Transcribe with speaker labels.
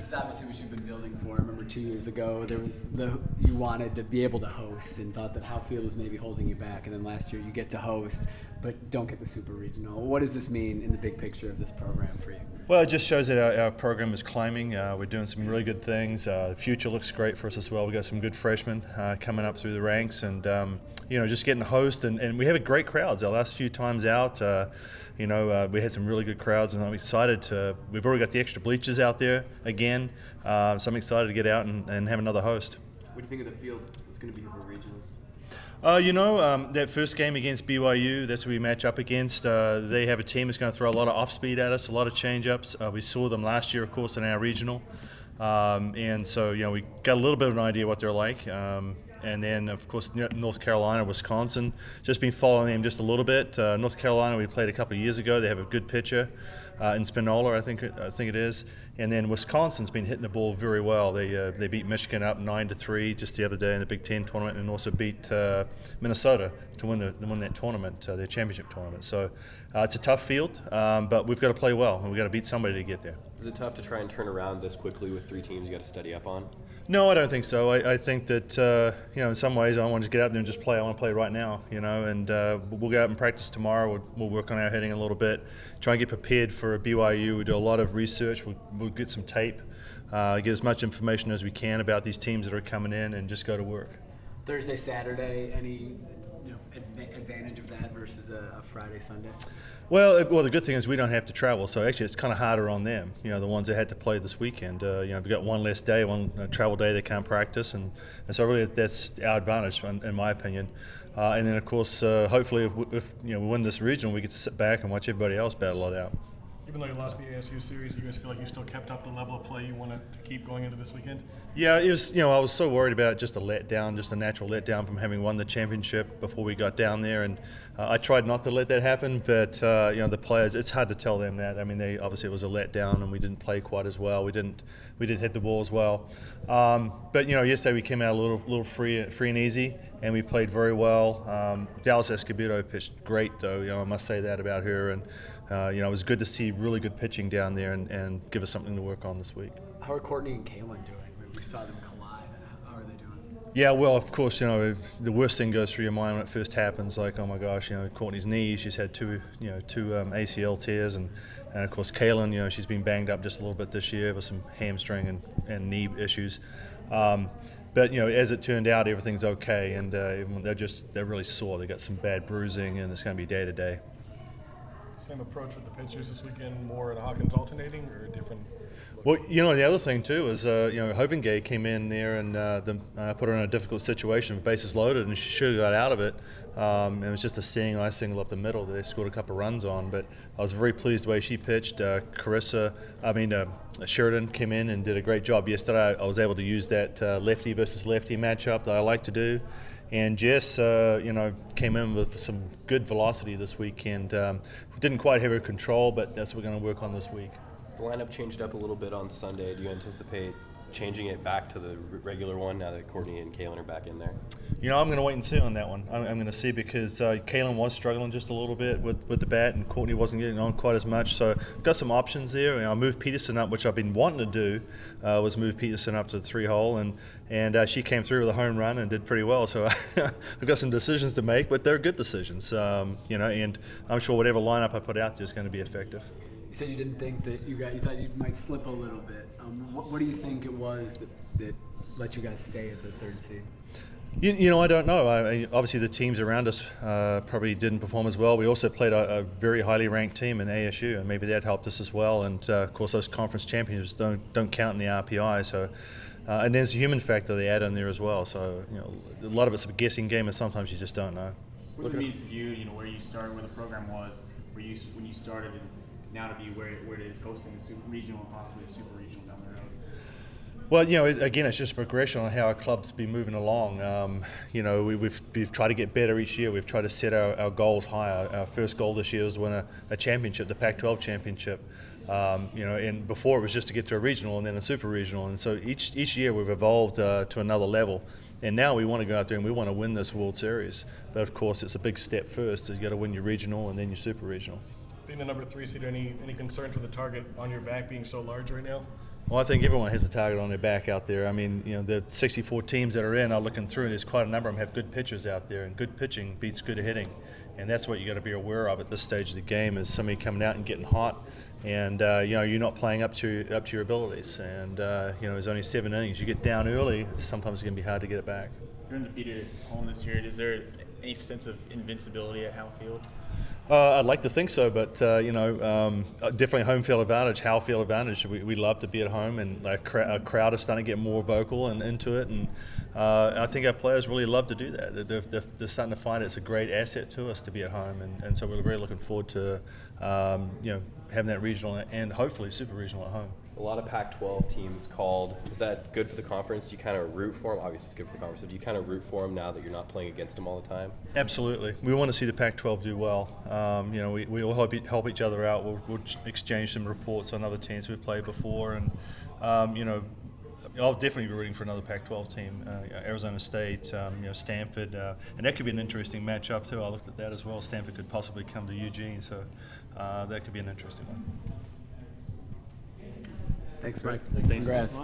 Speaker 1: This is obviously what you've been building for. I remember 2 years ago, you wanted to be able to host and thought that Howfield was maybe holding you back. And then last year you get to host, but don't get the Super Regional. What does this mean in the big picture of this program for you?
Speaker 2: Well, it just shows that our program is climbing. We're doing some really good things. The future looks great for us as well. We've got some good freshmen coming up through the ranks, and just getting to host. And we have great crowds. Our last few times out, we had some really good crowds, and I'm excited to. We've already got the extra bleachers out there again, so I'm excited to get out and have another host.
Speaker 1: What do you think of the field? It's going to be for regionals.
Speaker 2: That first game against BYU, that's who we match up against. They have a team that's going to throw a lot of off-speed at us, a lot of change-ups. We saw them last year, of course, in our regional. And so, we got a little bit of an idea what they're like. And then, of course, North Carolina, Wisconsin, just been following them just a little bit. North Carolina, we played a couple of years ago. They have a good pitcher in Spinola, I think it is. And then Wisconsin's been hitting the ball very well. They beat Michigan up 9-3 just the other day in the Big Ten tournament, and also beat Minnesota to win that tournament, their championship tournament. So it's a tough field, but we've got to play well, and we've got to beat somebody to get there.
Speaker 3: Is it tough to try and turn around this quickly with 3 teams you got to study up on?
Speaker 2: No, I don't think so. I think that, in some ways I want to get out there and just play. I want to play right now, and we'll go out and practice tomorrow. We'll work on our hitting a little bit, try and get prepared for a BYU. We do a lot of research. We'll get some tape, get as much information as we can about these teams that are coming in, and just go to work.
Speaker 1: Thursday, Saturday, any advantage of that versus a Friday, Sunday?
Speaker 2: Well, the good thing is we don't have to travel, so actually it's kind of harder on them. The ones that had to play this weekend. We've got one less day, one travel day they can't practice, and so really that's our advantage, in my opinion. And then of course, hopefully, if we win this regional, we get to sit back and watch everybody else battle it out.
Speaker 4: Even though you lost the ASU series, you guys feel like you still kept up the level of play you want to keep going into this weekend?
Speaker 2: Yeah, it was. I was so worried about just a letdown, just a natural letdown from having won the championship before we got down there, and I tried not to let that happen. But the players, it's hard to tell them that. I mean, obviously it was a letdown, and we didn't play quite as well. We didn't hit the ball as well. But yesterday we came out a little free and easy, and we played very well. Dallas Escobedo pitched great, though. I must say that about her, and it was good to see really good pitching down there and give us something to work on this week.
Speaker 1: How are Courtney and Kaylin doing? We saw them collide. How are they doing?
Speaker 2: Yeah, well, of course, the worst thing goes through your mind when it first happens. Like, oh my gosh, Courtney's knee. She's had two ACL tears, and of course, Kaylin, she's been banged up just a little bit this year with some hamstring and knee issues. But as it turned out, everything's okay, and they're really sore. They got some bad bruising, and it's going to be day to day.
Speaker 4: Same approach with the pitchers this weekend, more at Hawkins alternating, or a different?
Speaker 2: Well, the other thing too is, Hovingay came in there and put her in a difficult situation with bases loaded, and she should have got out of it. It was just a single up the middle that they scored a couple of runs on, but I was very pleased the way she pitched. Sheridan came in and did a great job yesterday. I was able to use that lefty versus lefty matchup that I like to do. And Jess, came in with some good velocity this weekend. Didn't quite have her control, but that's what we're going to work on this week.
Speaker 3: The lineup changed up a little bit on Sunday. Do you anticipate changing it back to the regular one now that Courtney and Kaylin are back in there? I'm going to wait and see on that one. I'm going to see, because Kaylin was struggling just a little bit with the bat, and Courtney wasn't getting on quite as much. So I've got some options there. I moved Peterson up, which I've been wanting to do, was move Peterson up to the 3-hole, and she came through with a home run and did pretty well. So I've got some decisions to make, but they're good decisions. And I'm sure whatever lineup I put out there is going to be effective.
Speaker 1: You said you didn't think that you thought you might slip a little bit. What do you think it was that let you guys stay at the 3rd seed?
Speaker 2: I don't know. Obviously, the teams around us probably didn't perform as well. We also played a very highly ranked team in ASU, and maybe that helped us as well. And of course, those conference champions don't count in the RPI. So, and there's a human factor they add in there as well. So, a lot of it's a guessing game, and sometimes you just don't know.
Speaker 5: What does it mean for you? Where you started, where the program was, when you started, and now to be where it is, hosting a super regional and possibly a super regional down the road?
Speaker 2: Well, again, it's just progression on how our club's been moving along. We've tried to get better each year. We've tried to set our goals higher. Our first goal this year was win a championship, the Pac-12 championship. And before it was just to get to a regional and then a super regional. And so each year we've evolved to another level. And now we want to go out there and we want to win this World Series. But of course, it's a big step first. You got to win your regional and then your super regional.
Speaker 4: Being the number 3 seed, any concerns with the target on your back being so large right now?
Speaker 2: Well, I think everyone has a target on their back out there. I mean, you know, the 64 teams that are in, I'm looking through, there's quite a number of them have good pitchers out there, and good pitching beats good hitting. And that's what you got to be aware of at this stage of the game, is somebody coming out and getting hot, and you know, you're not playing up to your abilities. And you know, there's only 7 innings. You get down early, it's sometimes going to be hard to get it back.
Speaker 5: You're undefeated at home this year. Is there any sense of invincibility at Howell Field?
Speaker 2: I'd like to think so, but you know, definitely home field advantage, Howell field advantage. We love to be at home, and our crowd is starting to get more vocal and into it, and I think our players really love to do that. They're starting to find it's a great asset to us to be at home, and so we're really looking forward to you know, having that regional and hopefully super regional at home.
Speaker 3: A lot of Pac-12 teams called. Is that good for the conference? Do you kind of root for them? Obviously, it's good for the conference. But do you kind of root for them now that you're not playing against them all the time?
Speaker 2: Absolutely. We want to see the Pac-12 do well. You know, we all help each other out. We'll exchange some reports on other teams we've played before, and you know, I'll definitely be rooting for another Pac-12 team. Arizona State, you know, Stanford, and that could be an interesting matchup too. I looked at that as well. Stanford could possibly come to Eugene, so that could be an interesting one.
Speaker 1: Thanks, Mike.
Speaker 2: Thanks.
Speaker 1: Congrats.